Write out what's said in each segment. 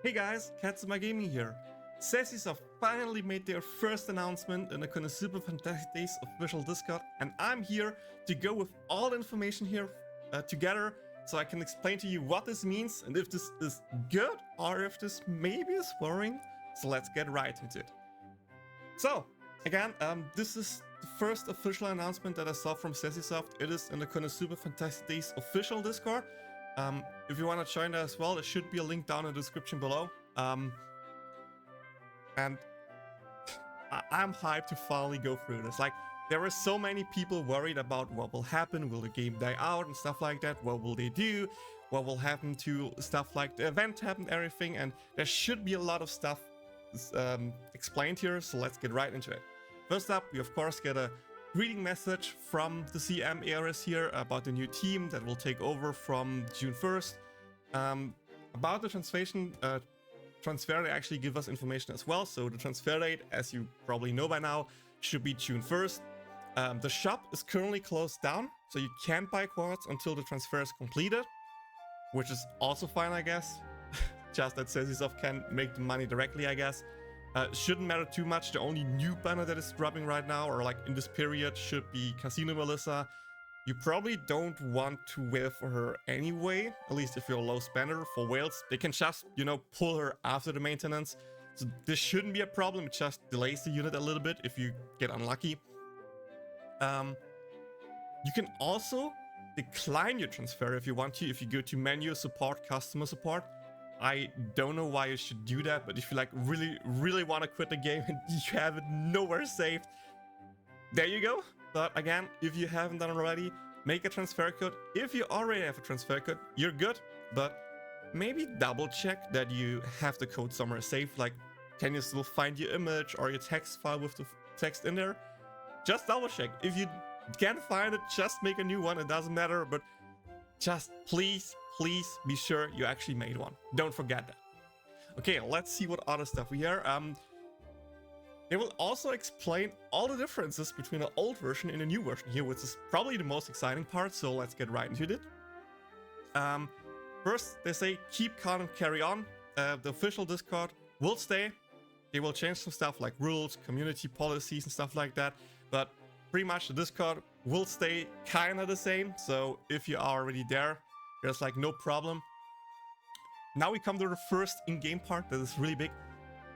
Hey guys, Katsuma Gaming here. SESISOFT finally made their first announcement in the Konosuba Fantastic Days official Discord, and I'm here to go with all the information here together so I can explain to you what this means and if this is good or if this maybe is worrying. So let's get right into it. So, again, this is the first official announcement that I saw from SESISOFT. It is in the Konosuba Fantastic Days official Discord. If you want to join that as well, there should be a link down in the description below. And I'm hyped to finally go through this. Like, there were so many people worried about what will happen. Will the game die out and stuff like that? What will they do? What will happen to stuff like the event happen, everything? And there should be a lot of stuff explained here, so let's get right into it. First up, we of course get a greeting message from the CM Ares here about the new team that will take over from June 1st. About the transfer, they actually give us information as well. So the transfer date, as you probably know by now, should be June 1st. The shop is currently closed down, so you can't buy quads until the transfer is completed, which is also fine, I guess. Just that SESISOFT can make the money directly, I guess. Shouldn't matter too much. The only new banner that is dropping right now, or like in this period, should be Casino Melissa. You probably don't want to wear for her anyway, at least if you're a low spender. For whales, they can just, you know, pull her after the maintenance. So this shouldn't be a problem. It just delays the unit a little bit if you get unlucky. You can also decline your transfer if you want to, if you go to menu, support, customer support. I don't know why you should do that, but if you like really want to quit the game and you have it nowhere saved, there you go. But again, if you haven't done it already, make a transfer code. If you already have a transfer code, you're good, but maybe double check that you have the code somewhere saved. Like, can you still find your image or your text file with the text in there? Just double check. If you can't find it, just make a new one. It doesn't matter, but just please be sure you actually made one. Don't forget that. Okay, let's see what other stuff we hear. They will also explain all the differences between the old version and the new version here, which is probably the most exciting part, so let's get right into it. First, they say keep calm and carry on. The official Discord will stay. They will change some stuff like rules, community policies and stuff like that, but pretty much the Discord will stay kind of the same, so if you are already there, there's like no problem. Now we come to the first in-game part that is really big.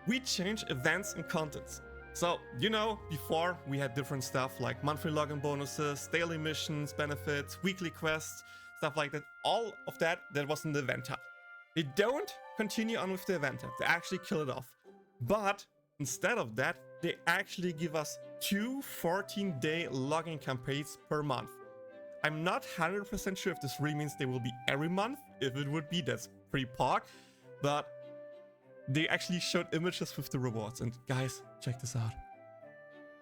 We change events and contents. So, you know, before we had different stuff like monthly login bonuses, daily missions, benefits, weekly quests, stuff like that. All of that was in the event hub. They don't continue on with the event hub. They actually kill it off. But instead of that, they actually give us 2 14-day login campaigns per month. I'm not 100% sure if this really means they will be every month. If it would be, that's pretty pog. But they actually showed images with the rewards. And guys, check this out.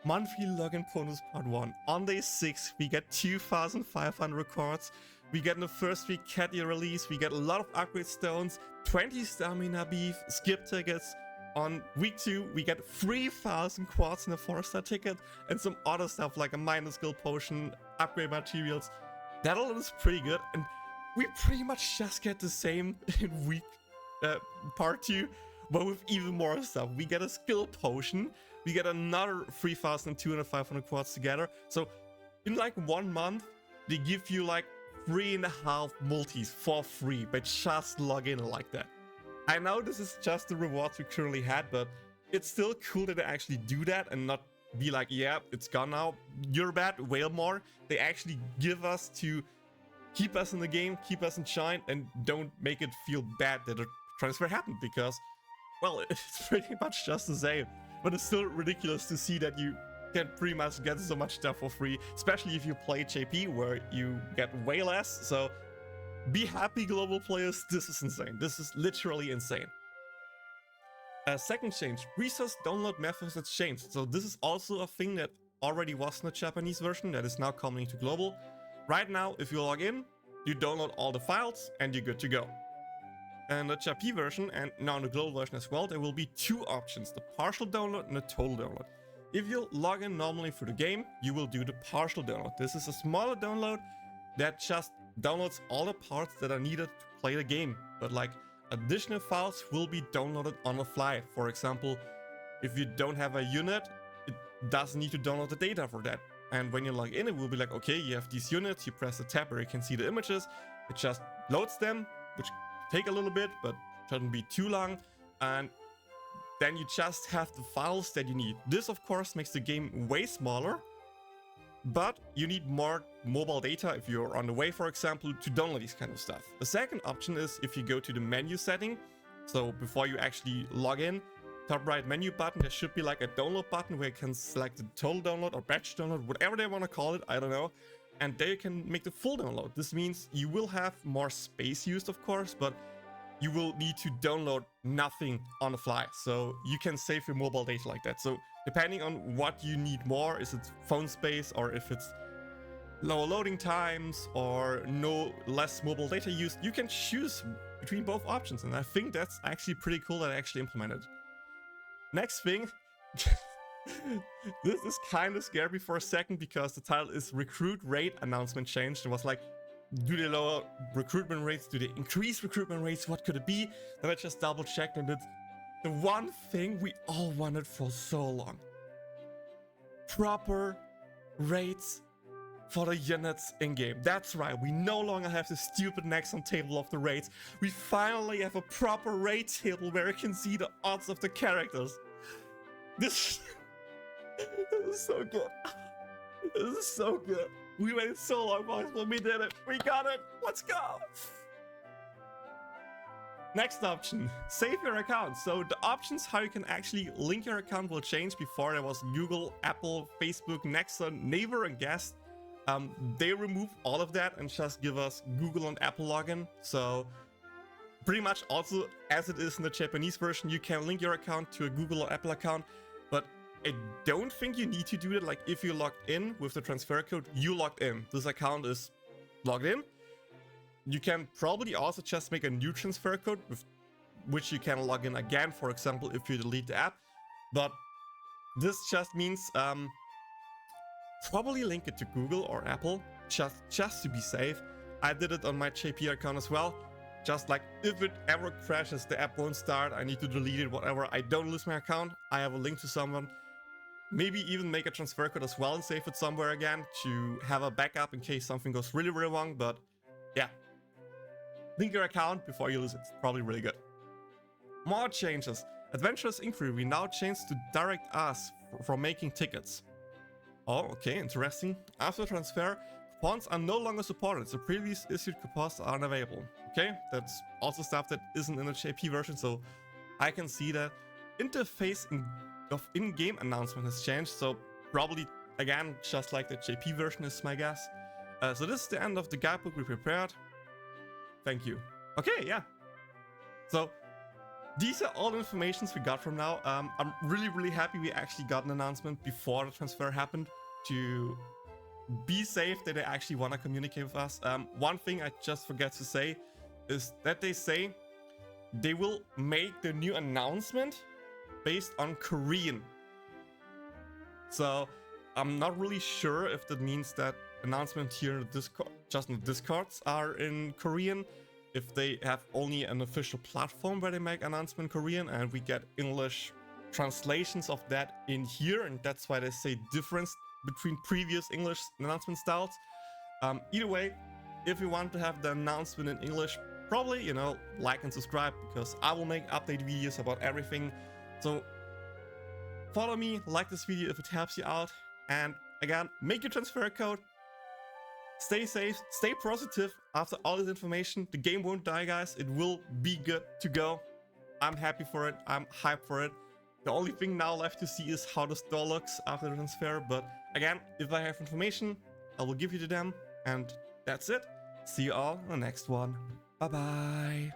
Monthly login bonus part 1. On day 6, we get 2,500 records. We get in the first week cat year release. We get a lot of upgrade stones, 20 stamina beef, skip tickets. On week 2, we get 3,000 quads in a 4-star ticket and some other stuff like a minor skill potion, upgrade materials. That all is pretty good, and we pretty much just get the same in week part 2, but with even more stuff. We get a skill potion, we get another 3,200 quads together. So in like 1 month, they give you like 3.5 multis for free by just logging in like that. I know this is just the rewards we currently had, but it's still cool that they actually do that and not be like, yeah, it's gone now, you're bad, wail more. They actually give us to keep us in the game, keep us in shine, and don't make it feel bad that a transfer happened, because, well, it's pretty much just the same. But it's still ridiculous to see that you can pretty much get so much stuff for free, especially if you play JP, where you get way less. So be happy, global players. This is insane. This is literally insane. Second change, resource download methods has changed. So this is also a thing that already was in the Japanese version that is now coming to global. Right now, if you log in, you download all the files and you're good to go. And the JP version, and now in the global version as well, there will be 2 options, the partial download and the total download. If you log in normally for the game, you will do the partial download. This is a smaller download that just downloads all the parts that are needed to play the game. But like additional files will be downloaded on the fly. For example, if you don't have a unit, it doesn't need to download the data for that. And when you log in, it will be like, okay, you have these units, you press the tab where you can see the images, it just loads them, which take a little bit, but shouldn't be too long. And then you just have the files that you need. This, of course, makes the game way smaller, but you need more mobile data if you're on the way, for example, to download these kind of stuff. The second option is if you go to the menu setting. So before you actually log in, top right menu button, there should be like a download button where you can select the total download or batch download, whatever they want to call it, I don't know. And there you can make the full download. This means you will have more space used, of course, but you will need to download nothing on the fly. So you can save your mobile data like that. So depending on what you need more, is it phone space or if it's lower loading times or no less mobile data used, you can choose between both options. And I think that's actually pretty cool that I actually implemented. Next thing, this is kind of scared me for a second because the title is Recruit Rate Announcement Changed. It was like, do they lower recruitment rates? Do they increase recruitment rates? What could it be? Then I just double checked and it's the one thing we all wanted for so long. Proper rates for the units in-game. That's right, we no longer have the stupid nexon table of the rates. We finally have a proper rate table where you can see the odds of the characters. This is so good. This is so good. We waited so long, boys, but we did it. We got it. Let's go. Next option, save your account. So the options how you can actually link your account will change. Before there was Google, Apple, Facebook, Nexon, Naver, and Guest. They remove all of that and just give us Google and Apple login. So pretty much also as it is in the Japanese version, you can link your account to a Google or Apple account, but I don't think you need to do that. Like if you logged in with the transfer code, you logged in. This account is logged in. You can probably also just make a new transfer code with which you can log in again, for example, if you delete the app. But this just means probably link it to Google or Apple just to be safe. I did it on my JP account as well. Just like if it ever crashes, the app won't start, I need to delete it, whatever, I don't lose my account, I have a link to someone. Maybe even make a transfer code as well and save it somewhere again to have a backup in case something goes really, really wrong. But yeah, link your account before you lose it. It's probably really good. More changes. Adventurous Inquiry, we now change to direct us for making tickets. Oh, okay, interesting. After transfer, coupons are no longer supported, so previous issued coupons are unavailable. Okay, that's also stuff that isn't in the JP version, so I can see that. Interface of in-game announcement has changed, so probably, again, just like the JP version is my guess. So this is the end of the guidebook we prepared. Thank you. Okay, yeah. So these are all the informations we got from now. I'm really, really happy we actually got an announcement before the transfer happened to be safe that they actually want to communicate with us. One thing I just forgot to say is that they say they will make the new announcement based on Korean. So I'm not really sure if that means that announcement here in the Discord, just in the Discords are in Korean, if they have only an official platform where they make announcement Korean and we get English translations of that in here, and that's why they say difference between previous English announcement styles. Either way, if you want to have the announcement in English, probably, you know, like and subscribe, because I will make update videos about everything. So follow me, like this video if it helps you out, and again, make your transfer code. Stay safe, stay positive after all this information. The game won't die, guys. It will be good to go. I'm happy for it. I'm hyped for it. The only thing now left to see is how the store looks after the transfer. But again, if I have information, I will give you to them. And that's it. See you all in the next one. Bye-bye.